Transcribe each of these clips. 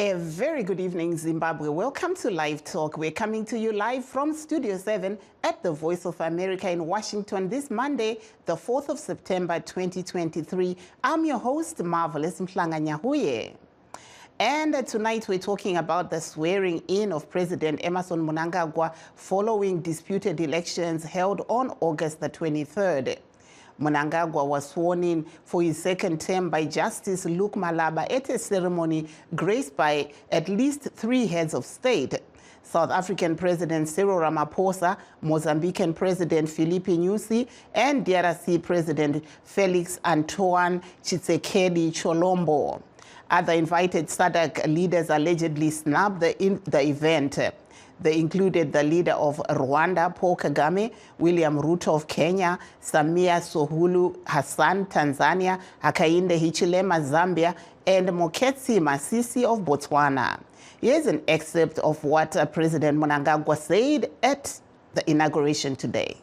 A very good evening, Zimbabwe. Welcome to Live Talk. We're coming to you live from Studio 7 at the Voice of America in Washington this Monday, the 4th of September, 2023. I'm your host, Marvelous Mhlanganyahuye. And tonight we're talking about the swearing in of President Emmerson Mnangagwa following disputed elections held on August the 23rd. Mnangagwa was sworn in for his second term by Justice Luke Malaba at a ceremony graced by at least 3 heads of state: South African President Cyril Ramaphosa, Mozambican President Filipe Nyusi, and DRC President Felix Antoine Tshisekedi Tshilombo. Other invited SADC leaders allegedly snubbed the event. They included the leader of Rwanda, Paul Kagame, William Ruto of Kenya, Samia Suluhu Hassan, Tanzania, Hakainde Hichilema, Zambia, and Mokgweetsi Masisi of Botswana. Here's an excerpt of what President Mnangagwa said at the inauguration today.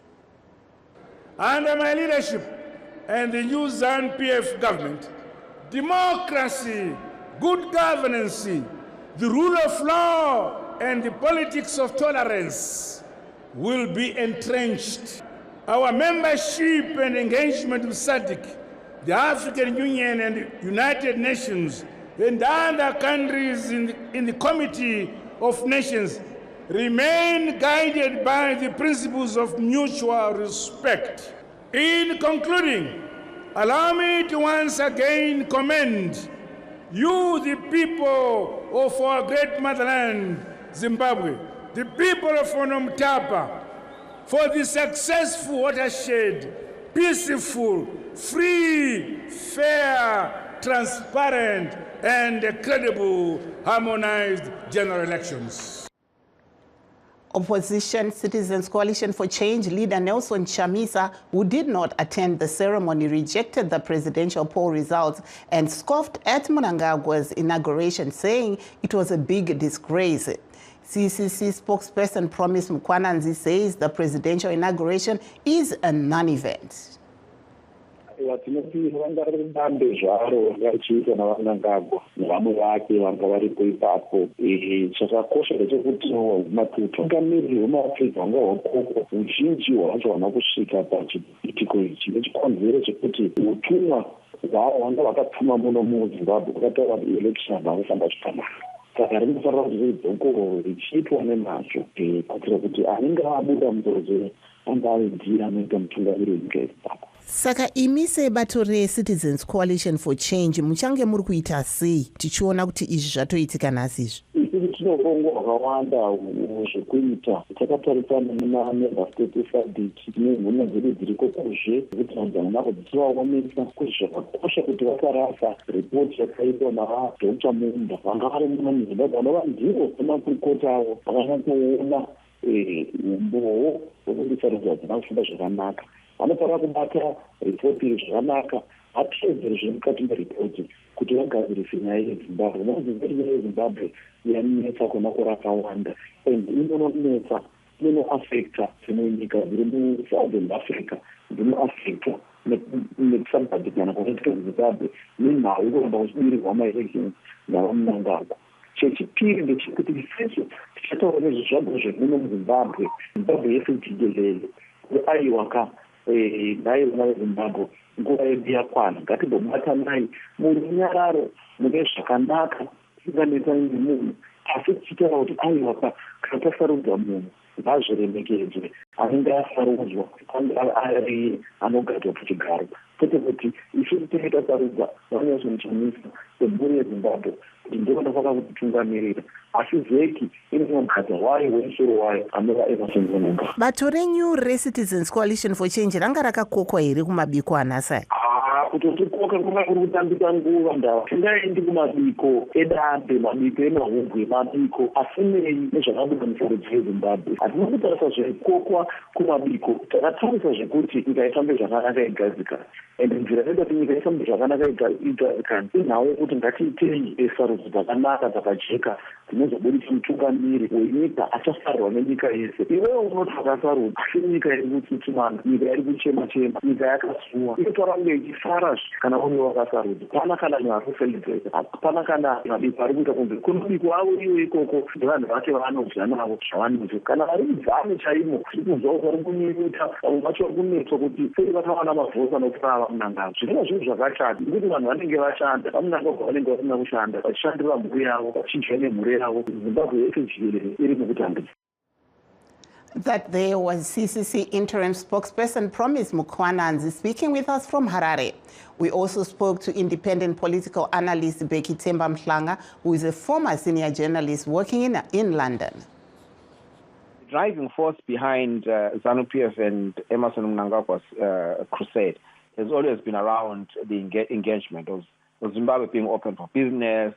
Under my leadership and the new ZANU-PF government, democracy, good governance, the rule of law, and the politics of tolerance will be entrenched. Our membership and engagement with SADC, the African Union and the United Nations, and other countries in the Committee of Nations remain guided by the principles of mutual respect. In concluding, allow me to once again commend you, the people of our great motherland, Zimbabwe, the people of Onomtapa, for the successful, watershed, peaceful, free, fair, transparent, and credible, harmonized general elections. Opposition Citizens Coalition for Change leader Nelson Chamisa, who did not attend the ceremony, rejected the presidential poll results and scoffed at Mnangagwa's inauguration, saying it was a big disgrace. CCC spokesperson Promise Mkwananzi says the presidential inauguration is a non-event. Saka imise bato Citizens Coalition for Change muchange muri kuita sei tichiona kuti izvi zvatoitika nhasi izvi? Tinobonga wakawanda zvekuita takatarisana nemember state eSADC nehuna dzedu dziriko kuzve kuti vanzana kudzivaomesa kuti zvakakosha kuti vakarasa ripoti yakaitwa naDr. Mumba vanga vari muZimbabwe vanova ndivo semakurukota avo vakanyatsoona umbowo wekurisarudza dzinafunda zvakanaka. Vanofanira kubata ripoti zvakanaka, atedzere zviri mukati meripoti kuti vagadzirise nyaya yeZimbabwe. Nokuti nyaya yeZimbabwe yanetsa kwemakore akawanda ende inonetsa, inoafekta dzimwe nyika dziri muSouthern Africa, dzinoafekta nekusabhadhikana kunoitika muZimbabwe nenhau yekuramba kuchibirirwa maelections navaMnangagwa. Chechipiri ndechekuti isu tichataura nezvizvagwa zvemuno muZimbabwe, Zimbabwe yese jikelele kuti aiwaka nairona veZimbabwe nguva yedu yakwana, ngatimbobatanai murunyararo mune zvakanaka, tisinganetsani nemunhu, asi tichitaura kuti aiwaka kana tasarudza munhu ngazviremekedzwe, anenge asarudzwa ari anogadwa pachigaro, kwete kuti isu tinenge tasarudza Nelson Chamisa semhuri yeZimbabwe kuti ndovanofanira kutitungamirira, asi vheki inogadza wayo wemusoro wayo anova Emmerson Mnangagwa. Bato renyu reCitizens Coalition for Change ranga rakakokwa here kumabiko anhasi? Kutotikoka kunga kuri kutambika nguva ndava tingaendi kumabiko edambe, mabiko emahubwe, mabiko asinei nezvakabuda musoro dzeZimbabwe. Hatina kutarisa zveikokwa kumabiko, takatarisa zvekuti nyika ifambe zvakanaka igadzikana, ende nzira inoita kuti nyika ifambe zvakanaka igadzikana inhau yekuti ngatiitei sarudzo dzakanaka dzakajeka tinozobudisa mutungamiri wenyika achasarirwa nenyika yese. Iwewe unoti wakasarudza asi nyika iri kutsutsumana, nyika iri kuchema-chema, nyika yakasuwa inotaura kunge ichifara kana unewo wakasarudza. Hapana kana munhu ari kuselebreta, hapana kana mabiko ari kuita kunze kunobikwa avo iwo ikoko nevanhu vake vaanodya navo zvavanodya. Kana vari mudzame chaimo zviri kunzwa kuti vari kunyunyuta, vamwe vacho vari kunetswa kuti sei vakawana mavhosa nokutava vamunangagwa. Zvinova zvinhu zvakashata nekuti vanhu vanenge vashanda, vamunangagwa vanenge vasina kushanda, vachishandira mhuri yavo, vachidya nemhuri yavo. Zimbabwe yese jikerere iri mukutambisa. That there was CCC interim spokesperson Promise Mukwananzi speaking with us from Harare. We also spoke to independent political analyst Becky Temba Mhlanga, who is a former senior journalist working in London. The driving force behind ZANU-PF and Emmerson Mnangagwa's crusade has always been around the engagement of Zimbabwe being open for business,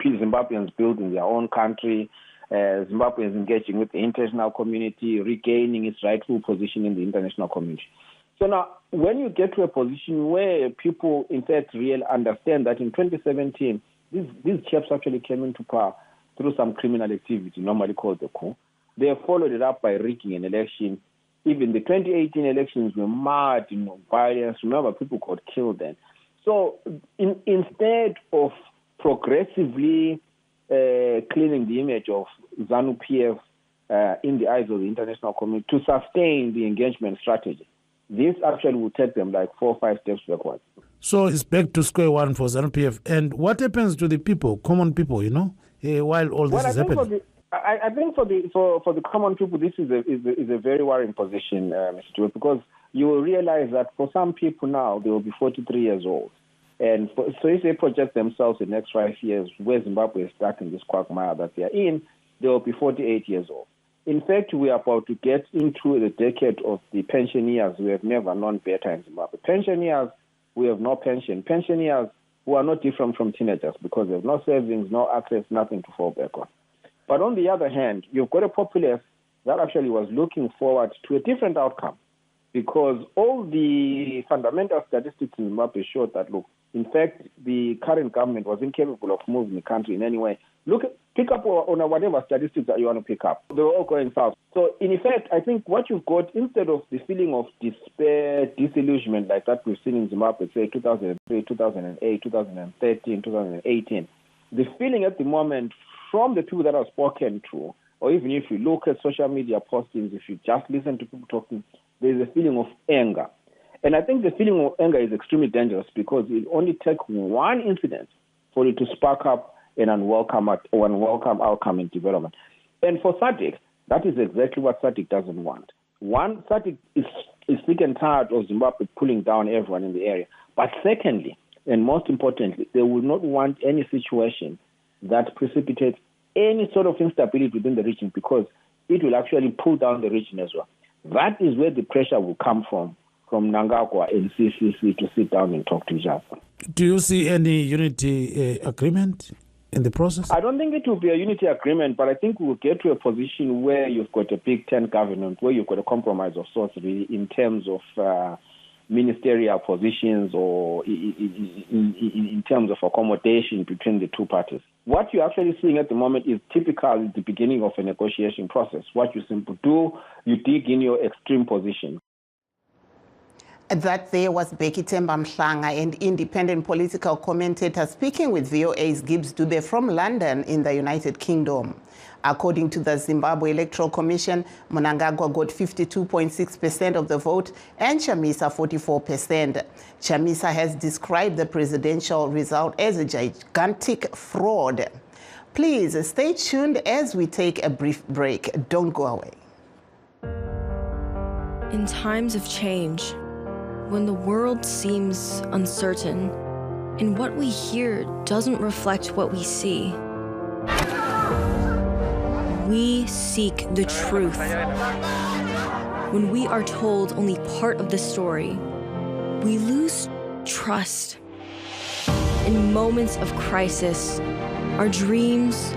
Zimbabweans building their own country, Zimbabweans engaging with the international community, regaining its rightful position in the international community. So now, when you get to a position where people, in fact, really understand that in 2017, these chaps actually came into power through some criminal activity, normally called the coup. They have followed it up by rigging an election. Even the 2018 elections were marred in violence. Remember, people got killed then. So instead of progressively cleaning the image of ZANU-PF in the eyes of the international community to sustain the engagement strategy, this actually will take them like 4 or 5 steps backwards. So it's back to square one for ZANU-PF. And what happens to the people, common people, while all this is happening? I think for the common people, this is a very worrying position, Mr. Stewart, because you will realize that for some people now, they will be 43 years old. And so if they project themselves in the next 5 years, where Zimbabwe is stuck in this quagmire that they are in, they will be 48 years old. In fact, we are about to get into the decade of the pensioners who have never known better in Zimbabwe. Pensioners who have no pension. Pensioners who are not different from teenagers because they have no savings, no access, nothing to fall back on. But on the other hand, you've got a populace that actually was looking forward to a different outcome because all the fundamental statistics in Zimbabwe showed that, look, in fact, the current government was incapable of moving the country in any way. Pick up on whatever statistics that you want to pick up. They were all going south. So, in effect, I think what you've got, instead of the feeling of despair, disillusionment like that we've seen in Zimbabwe, say 2003, 2008, 2013, 2018, the feeling at the moment from the people that are spoken to, or even if you look at social media postings, if you just listen to people talking, there's a feeling of anger. And I think the feeling of anger is extremely dangerous because it only takes one incident for it to spark up an unwelcome outcome in development. And for SADC, that is exactly what SADC doesn't want. One, SADC is sick and tired of Zimbabwe pulling down everyone in the area. But secondly, and most importantly, they will not want any situation that precipitates any sort of instability within the region because it will actually pull down the region as well. That is where the pressure will come from Mnangagwa and CCC to sit down and talk to each other. Do you see any unity agreement in the process? I don't think it will be a unity agreement, but I think we will get to a position where you've got a Big Ten government, where you've got a compromise of sorts really in terms of ministerial positions or in terms of accommodation between the two parties. What you're actually seeing at the moment is typically the beginning of a negotiation process. What you simply do, you dig in your extreme position. That there was Becky Temba Mhlanga, an independent political commentator speaking with VOA's Gibbs Dube from London in the United Kingdom. According to the Zimbabwe Electoral Commission, Mnangagwa got 52.6% of the vote and Chamisa 44%. Chamisa has described the presidential result as a gigantic fraud. Please stay tuned as we take a brief break. Don't go away. In times of change, when the world seems uncertain and what we hear doesn't reflect what we see, we seek the truth. When we are told only part of the story, we lose trust. In moments of crisis, our dreams,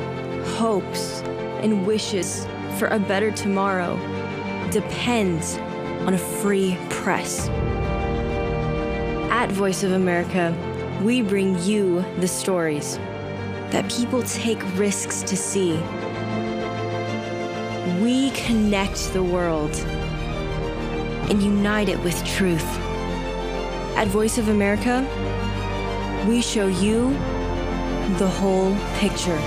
hopes, and wishes for a better tomorrow depend on a free press. At Voice of America, we bring you the stories. that people take risks to see. We connect the world and unite it with truth. At Voice of America, we show you the whole picture.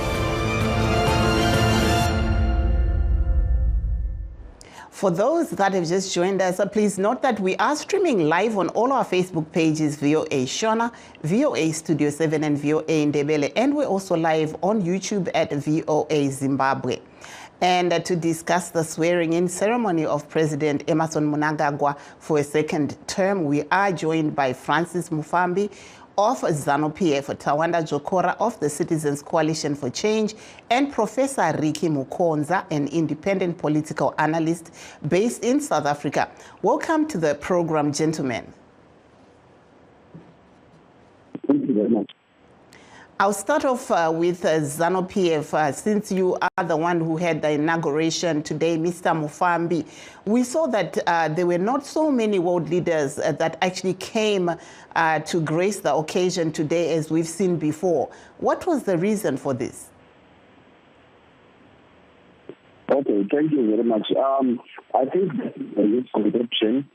For those that have just joined us, please note that we are streaming live on all our Facebook pages, VOA Shona, VOA Studio 7, and VOA Ndebele, and we're also live on YouTube at VOA Zimbabwe. And to discuss the swearing-in ceremony of President Emmerson Mnangagwa for a second term, we are joined by Francis Mufambi of ZANU-PF, Tawanda Jokora of the Citizens Coalition for Change, and Professor Ricky Mukonza, an independent political analyst based in South Africa. Welcome to the program, gentlemen. Thank you very much. I'll start off with ZANU-PF, since you are the one who had the inauguration today, Mr. Mufambi. We saw that there were not so many world leaders that actually came to grace the occasion today as we've seen before. What was the reason for this? Okay, thank you very much. I think that is a misconception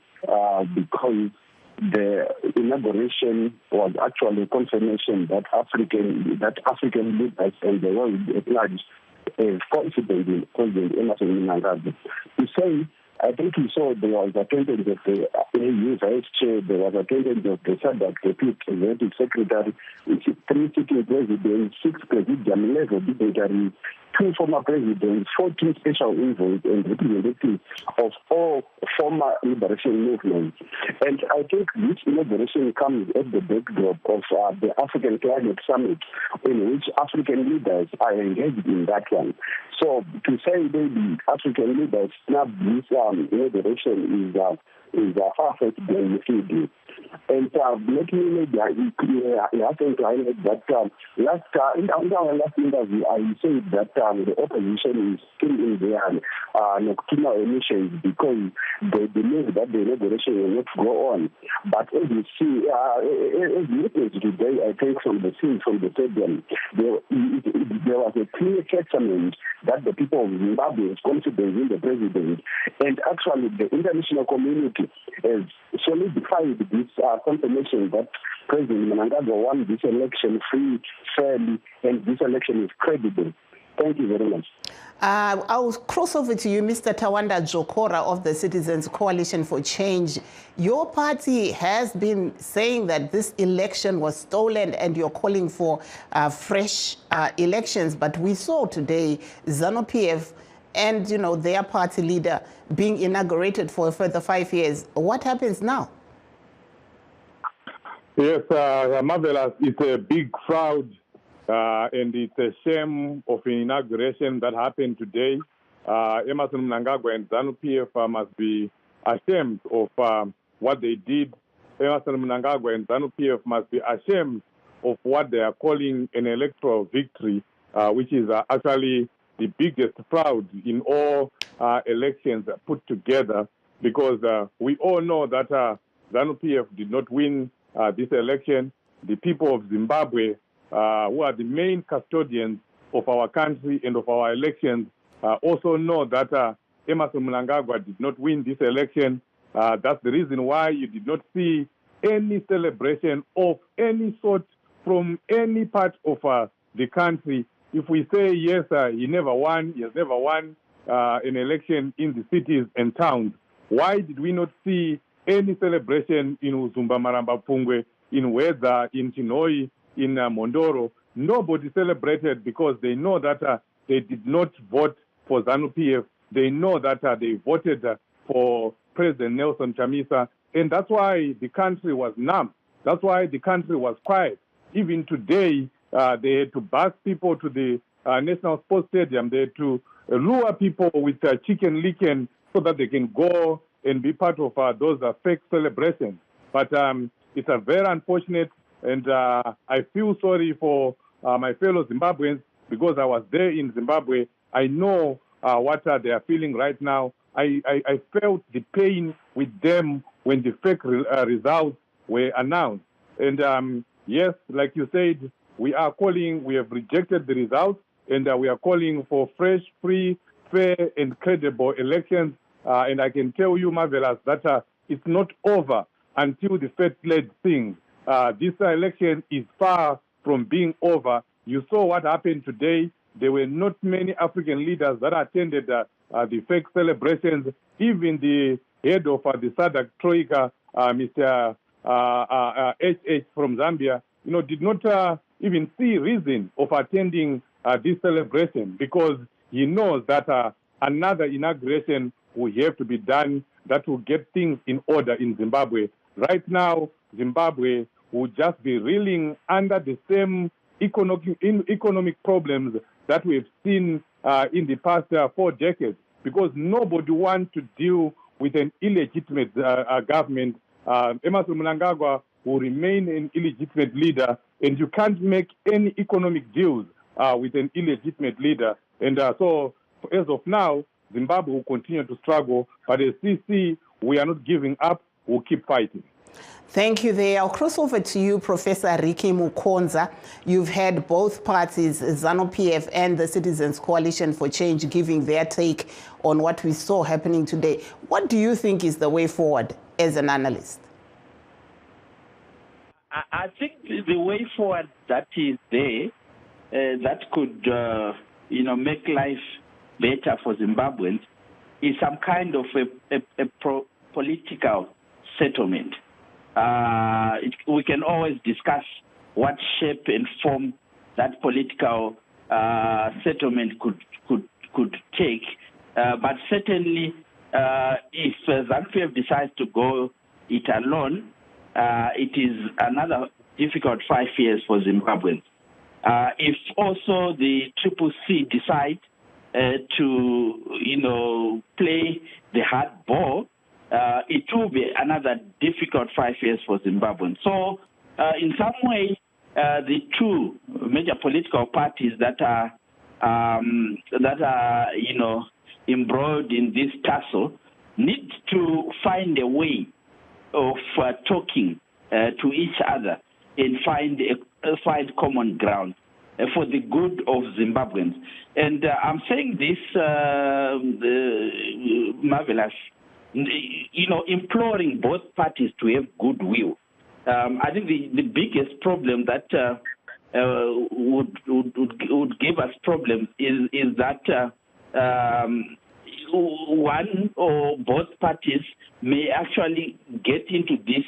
because the inauguration was actually a confirmation that African leaders and the world at large is confident in President Emmerson Mnangagwa. To say, I think you saw there was attendance of the AU Vice Chair, there was attendance of the SADC Deputy Executive Secretary, 3 sitting presidents, 6 presidium level dignitaries, 2 former presidents, 14 special envoys, and representatives of all former liberation movements. And I think this inauguration comes at the backdrop of the African Climate Summit, in which African leaders are engaged in that one. So to say maybe African leaders snap this inauguration is far-fetched than you should do. And let me maybe I think I highlight that in our last interview, I said that the opposition is still in their nocturnal emissions because they believe that the inauguration will not go on. But as you see, as witnessed today, I think from the scene from the stadium, there was a clear testament that the people of Zimbabwe is confident in the president. And actually, the international community has solidified this confirmation that President Mnangagwa won this election free, fairly, and this election is credible. Thank you very much. I'll cross over to you, Mr. Tawanda Jokora of the Citizens Coalition for Change. Your party has been saying that this election was stolen and you're calling for fresh elections. But we saw today ZANU-PF and, their party leader being inaugurated for a further 5 years. What happens now? Yes, marvelous. It's a big fraud. And it's a shame of an inauguration that happened today. Emmerson Mnangagwa and ZANU-PF must be ashamed of what they did. Emmerson Mnangagwa and ZANU-PF must be ashamed of what they are calling an electoral victory, which is actually the biggest fraud in all elections put together, because we all know that ZANU-PF did not win this election. The people of Zimbabwe, who are the main custodians of our country and of our elections, also know that Emmerson Mnangagwa did not win this election. That's the reason why you did not see any celebration of any sort from any part of the country. If we say, yes, he never won, he has never won an election in the cities and towns, why did we not see any celebration in Uzumba, Maramba, Pungwe, in Weza, in Chinoi, in Mondoro? Nobody celebrated because they know that they did not vote for ZANU-PF. They know that they voted for President Nelson Chamisa, and that's why the country was numb. That's why the country was quiet. Even today, they had to bus people to the National Sports Stadium. They had to lure people with chicken licken so that they can go and be part of those fake celebrations. But it's very unfortunate, and I feel sorry for my fellow Zimbabweans because I was there in Zimbabwe. I know what they are feeling right now. I felt the pain with them when the fake results were announced. And yes, like you said, we have rejected the results, and we are calling for fresh, free, fair, and credible elections. And I can tell you, Marvelous, that it's not over until the faith-led thing. This election is far from being over. You saw what happened today. There were not many African leaders that attended the fake celebrations. Even the head of the SADC Troika, Mr. HH from Zambia, did not even see reason of attending this celebration, because he knows that another inauguration will have to be done that will get things in order in Zimbabwe. Right now, Zimbabwe will just be reeling under the same economic problems that we've seen in the past 4 decades, because nobody wants to deal with an illegitimate government. Emmerson Mnangagwa will remain an illegitimate leader, and you can't make any economic deals with an illegitimate leader. And so, as of now, Zimbabwe will continue to struggle, but as CC, we are not giving up. We'll keep fighting. Thank you there. I'll cross over to you, Professor Ricky Mukonza. You've had both parties, ZANU-PF and the Citizens Coalition for Change, giving their take on what we saw happening today. What do you think is the way forward as an analyst? I think the way forward that is there, that could, make life better for Zimbabweans, is some kind of a political settlement. We can always discuss what shape and form that political settlement could take, but certainly if ZANU-PF decides to go it alone, it is another difficult 5 years for Zimbabweans. If also the CCC decide to, play the hard ball, it will be another difficult 5 years for Zimbabweans. So, in some way, the two major political parties that are embroiled in this tussle need to find a way of talking to each other and find common ground for the good of Zimbabweans. And I'm saying this, Marvelous, imploring both parties to have goodwill. I think the biggest problem that would give us problems is that one or both parties may actually get into this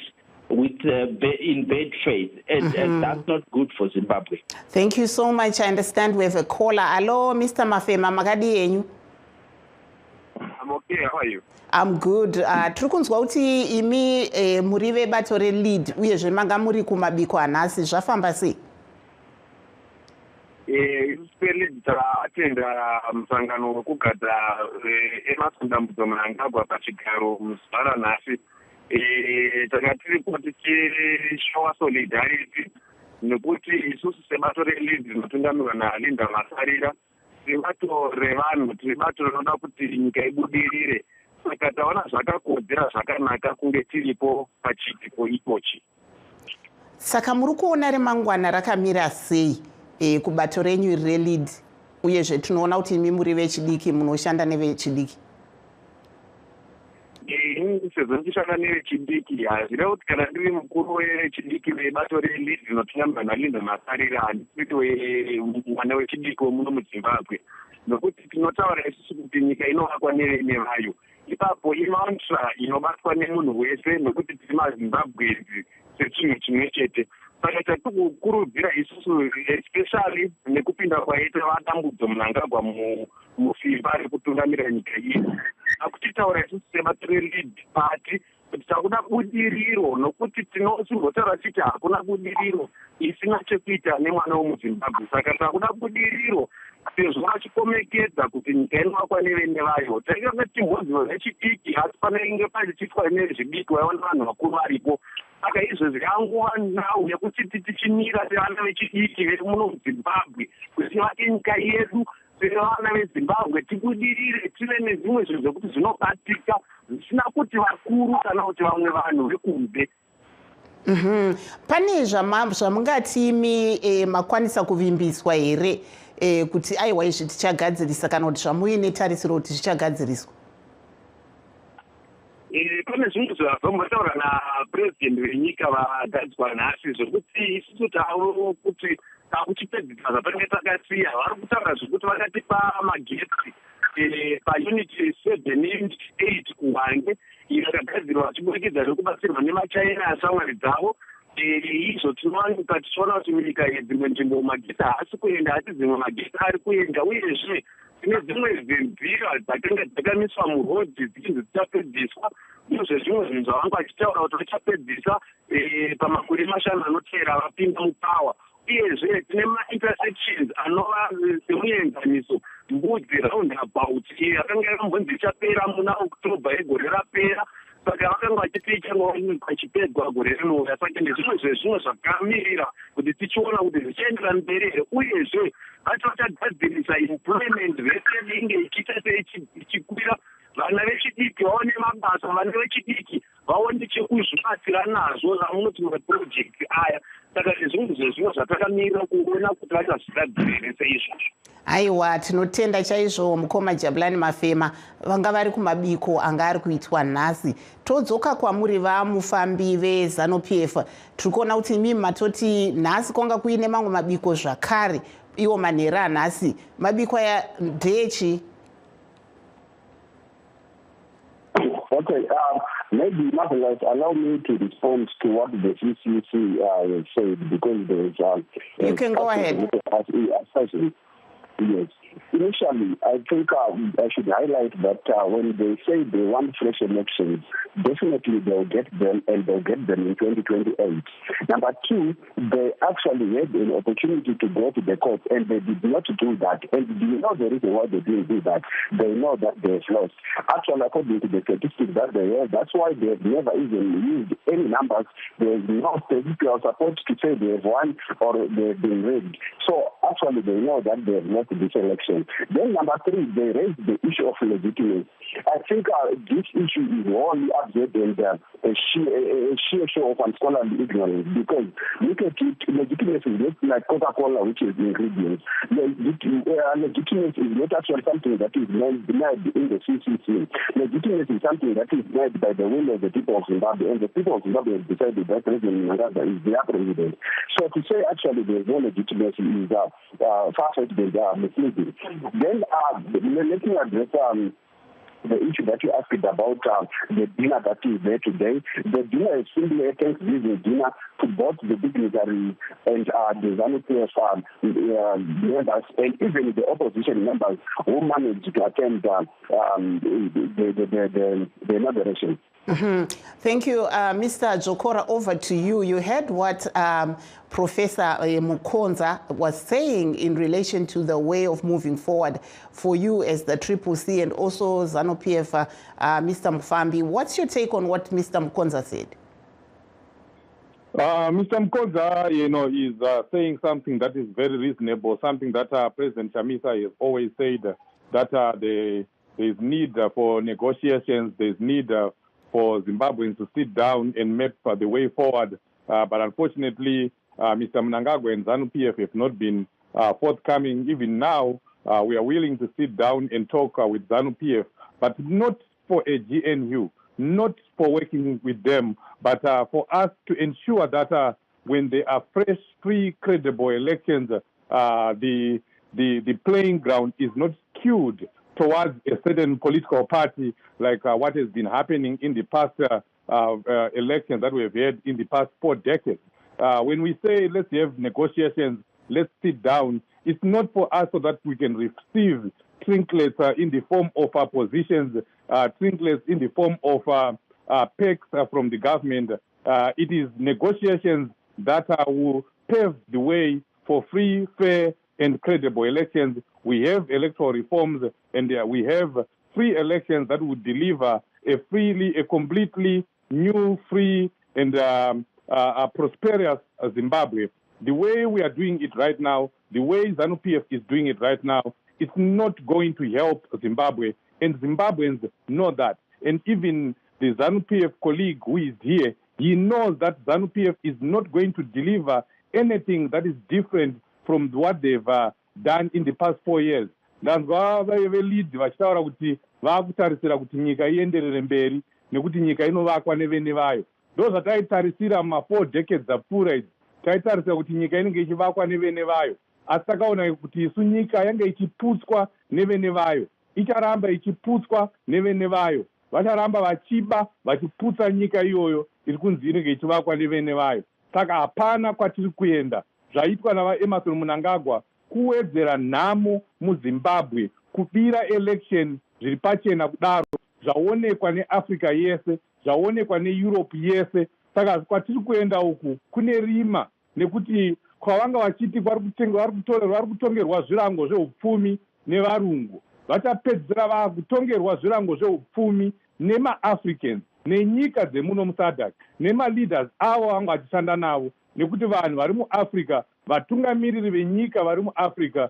in bad faith, and that's not good for Zimbabwe. Thank you so much. I understand we have a caller. Hello, Mr. Mafema, Magadi yenyu. I'm okay. How are you? I'm good. Tiri kunzwa kuti imi muri vebato lead uyezve manga muri kumabiko anhasi zvafamba sei? Lead atenda musangano wekugadzira emasundambudzo Mnangagwa pachigaro muzvara nhasi. Tanga tiripo tichishova solidarity nekuti isusu sebato lead rinotungamirwa naLinda Masarira sebato revanhu tiri bato rinoda kuti nyika ibudirire. Saka taona zvakakodzera zvakanaka kunge tiripo pachitiko ipochi. Saka muri kuona remangwana rakamira sei kubato renyu lead, uyezve tinoona kuti imi muri vechidiki munoshanda nevechidiki? Sezvo ndichishanda nevechidiki hazvireva kuti kana ndiri mukuru wechidiki vebato lead rinotungamirwa naLinda Masarira handisiri mwana wechidiki womuno muZimbabwe, nokuti tinotaura isusu kuti nyika inovakwa nevayo. Ipapo imantra inobatwa nemunhu wese nokuti tiri maZimbabweans sechinhu chimwe chete. Saka tatikukurudzira isusu especially nekupinda kwaita vadambudzo Mnangagwa mufimba rekutungamira nyika ino. Akutitaura isusu sebato lead party kuti takuda budiriro, nokuti tinozimbotaura tichiti hakuna budiriro isina chekuita nemwana womuZimbabwe. Saka takuda budiriro sezvo vachikomekedza kuti nyika inovakwa nevene vayo. Taika timhodzivo vechidiki asi panenge pachiitwa nezvidiki vaiona vanhu vakuru varipo. Saka izvozvi yanguva nhau yekuti tichimira sevana vechidiki vari muno muZimbabwe kuti tivake nyika yedu sevana veZimbabwe, tibudirire tive nezvimwe zvinhu zvekuti zvinobatika zvisina kuti vakuru kana kuti vamwe vanhu vekunze. Pane zvamungati imi makwanisa kuvimbiswa here kuti aiwa izvi tichagadzirisa kana kuti zvamuine tarisiro kuti zvichagadziriswa? Pane zvinhu zvavambotaura napurezidendi wenyika vagadzwa nhasi zvokuti isusu tavo kuti takuchipedzisa zvapanenge takasiya. Vari kutaura zvokuti vakatipa magetsi pauniti 7 8 kuwange yakagadzirwa chiburikidza nekubatsirwa nemachina ashamwari dzavo. Izvo tinowanika tichiona kuti munyika yedzimwe nzvimbo magetsi haasi kuenda asi dzimwe magetsi ari kuenda, uyezve tine dzimwe nzira dzakanga dzakamiswa murodhi dzichinzi dzichapedziswa. Ndizvo zvimwe zvinhu zvavanga vachitaura kuti vachapedzisa pamakore mashanu anotevera vapinda mupawa. Uyezve tine ma-intersections anova semuenzaniso mbudzi roundabout yakanga yakambonzi ichapera muna October yegore rapera, saka vakanga vachiti pachipedzwa gore rinouya. Saka ndezvimwe zvezvimwe zvakamirira kuti tichiona kuti zvichaendera mberi here, uyezve vacho vachagadzirisa employment vese inge ichiita seichikwira. Vana vechidiki vaone mabasa, vana vechidiki vaone chekuzvibatsira nazvo zvamunoti maprojekti aya. Saka nezvimwe zvezvimwe zvatakamirira kuona kuti vachazvigadzirire seizvozvo. Aiwa, tinotenda chaizvo mukoma Jabulani Mafema. Vanga vari kumabiko anga ari kuitwa nhasi. Todzoka kwamuri vamufambi veZANU-PF, tiri kuona kuti imi matoti nhasi kwanga kuine mamwe mabiko zvakare, iwo manhero anhasi. Mabiko aya ndeechi? Okay, maybe Marvelous, allow me to respond to what the CCC said, because there is... you can go ahead. Yes. Initially, I think I should highlight that when they say they want fresh elections, definitely they'll get them, and they'll get them in 2028. Number two, they actually had an opportunity to go to the court, and they did not do that. And do you know the reason why they didn't do that? They know that they've lost. Actually, according to the statistics that they have, that's why they've never even used any numbers. There's no statistical support to say they've won or they've been rigged. So actually, they know that they've lost this election. Then number three, they raised the issue of legitimacy. I think this issue is wholly absurd and a sheer show of unscholarly ignorance, because look at it, legitimacy is not like Coca-Cola, which is the ingredients. Legitimacy is not actually something that is made in the CCC. Legitimacy is something that is made by the will of the people of Zimbabwe, and the people of Zimbabwe have decided that President Mnangagwa is their president. So to say actually there is no legitimacy is far-fetched and misleading. Then let me address the issue that you asked about the dinner that is there today. The dinner is simply a Thanksgiving dinner to both the dignitaries and the ZANU-PF members, and even the opposition members who managed to attend the inauguration. Thank you, Mr. Jokora. Over to you. You heard what Professor Mukonza was saying in relation to the way of moving forward for you as the CCC and also ZANU-PF, Mr. Mufambi. What's your take on what Mr. Mukonza said? Mr. Mukonza, is saying something that is very reasonable, something that President Chamisa has always said, that there is need for negotiations, there is need for Zimbabweans to sit down and map the way forward. But unfortunately, Mr. Mnangagwa and ZANU-PF have not been forthcoming. Even now, we are willing to sit down and talk with ZANU-PF, but not for a GNU, not for working with them, but for us to ensure that when there are fresh, free, credible elections, the playing ground is not skewed towards a certain political party, like what has been happening in the past elections that we have had in the past 4 decades. When we say let's have negotiations, let's sit down, it's not for us so that we can receive trinkets in the form of positions, trinkets in the form of pecks from the government. It is negotiations that will pave the way for free, fair, and credible elections. We have electoral reforms, and we have free elections that would deliver a completely new, free, and a prosperous Zimbabwe. The way we are doing it right now, the way ZANU-PF is doing it right now, it's not going to help Zimbabwe, and Zimbabweans know that. And even the ZANU-PF colleague who is here He knows that ZANU-PF is not going to deliver anything that is different from what they've done in the past 4 years. Ndanzwa velead vachitaura kuti vakutarisira kuti nyika ienderere mberi nekuti nyika inovakwa nevene vayo. Ndo zvataitarisira ma4 decades apfuura idzi. Taitarisira kuti nyika inenge ichivakwa nevene vayo. Asi takaona kuti isu nyika yange ichiputswa nevene vayo. Icharamba ichiputswa nevene vayo. Vacharamba vachiba vachiputsa nyika iyoyo iri kunzi inenge ichivakwa nevene vayo. Saka hapana kwatiri kuenda. Zvaitwa navaEmerson Mnangagwa kuwedzera nhamo muZimbabwe, kubira election zviri pachena kudaro, zvaonekwa neAfrica yese, zvaonekwa neEurope yese. Saka kwatiri kuenda uku kune rima, nekuti kwavanga vachiti vari kutongerwa zvirango zveupfumi nevarungu, vachapedzisira vakutongerwa zvirango zveupfumi nemaAfricans nenyika dzemuno muSADC nemaleaders avo vanga vachishanda navo, nekuti vanhu vari muAfrica, vatungamiriri venyika vari muAfrica,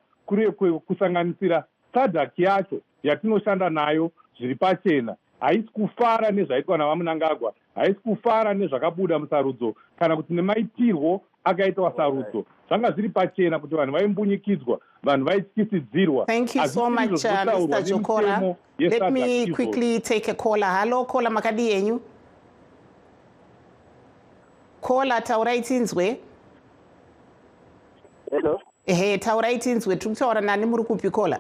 kusanganisira SADC yacho yatinoshanda nayo zviri pachena, haisi kufara nezvaitwa navaMnangagwa, haisi kufara nezvakabuda musarudzo kana kuti nemaitirwo akaitwa sarudzo. Zvanga zviri pachena kuti vanhu vaimbunyikidzwa, vanhu vaityisidzirwa. Thank you so much, Mr. Jokora. Let me quickly take a caller. Hello, caller makadi yenyu. Caller, taurai tinzwe. Hello. Taurai tinzwe. Tukutaura nani muri kupi caller?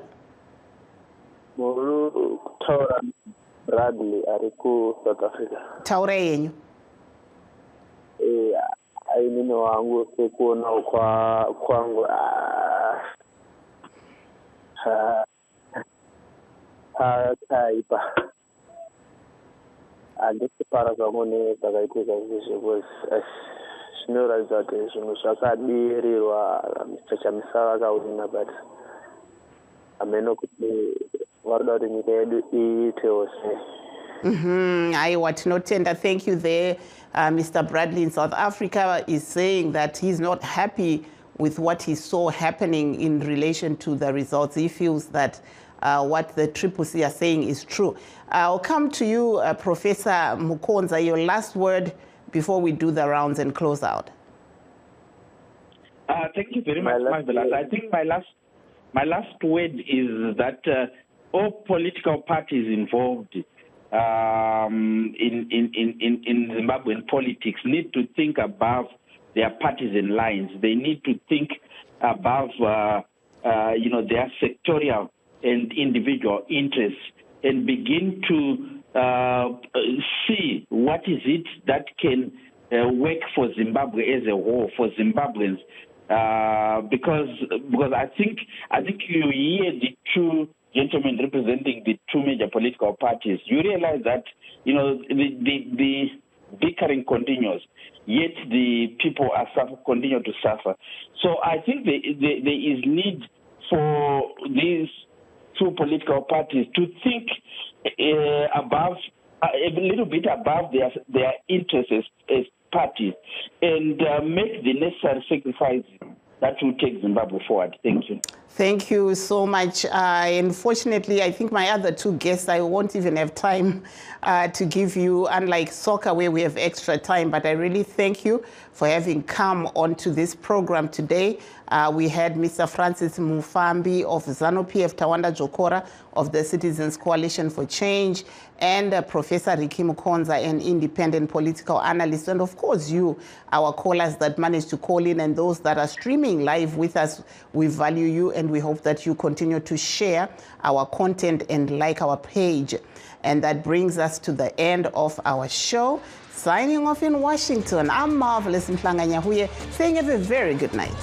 Muri kutaura Bradley ari ku South Africa. Taurai yenyu. Aini wangu sikuona kwangu taipa andisipara zvangu nezvakaitika izvozvo zvinoratidza kuti zvinhu zvakadirirwa chachamisa vakawina, but hameno kuti varikuda kuti nyika yedu iitewo sei. Aiwa, tinotenda. Thank you there. Mr. Bradley in South Africa is saying that he's not happy with what he saw happening in relation to the results. He feels that what the CCC are saying is true. I'll come to you, Professor Mukonza, your last word before we do the rounds and close out. Thank you very much, Marvelous. I think my last word is that all political parties involved in Zimbabwean politics need to think above their partisan lines. They need to think above, their sectorial and individual interests and begin to see what is it that can work for Zimbabwe as a whole, for Zimbabweans, because I think you hear the two gentlemen representing the two major political parties. You realize that the bickering continues, yet the people continue to suffer. So I think there is need for these two political parties to think above, a little bit above their interests as parties, and make the necessary sacrifices that will take Zimbabwe forward. Thank you. Thank you so much. Unfortunately, I think my other two guests, I won't even have time to give you, unlike soccer where we have extra time, but I really thank you for having come onto this program today. We had Mr. Francis Mufambi of ZANU-PF, Tawanda Jokora of the Citizens Coalition for Change, and Professor Ricky Mukonza, an independent political analyst, and of course you, our callers that managed to call in, and those that are streaming live with us. We value you, and we hope that you continue to share our content and like our page. And that brings us to the end of our show. Signing off in Washington, I'm Marvelous Mhlanga Nyahuye, saying have a very good night.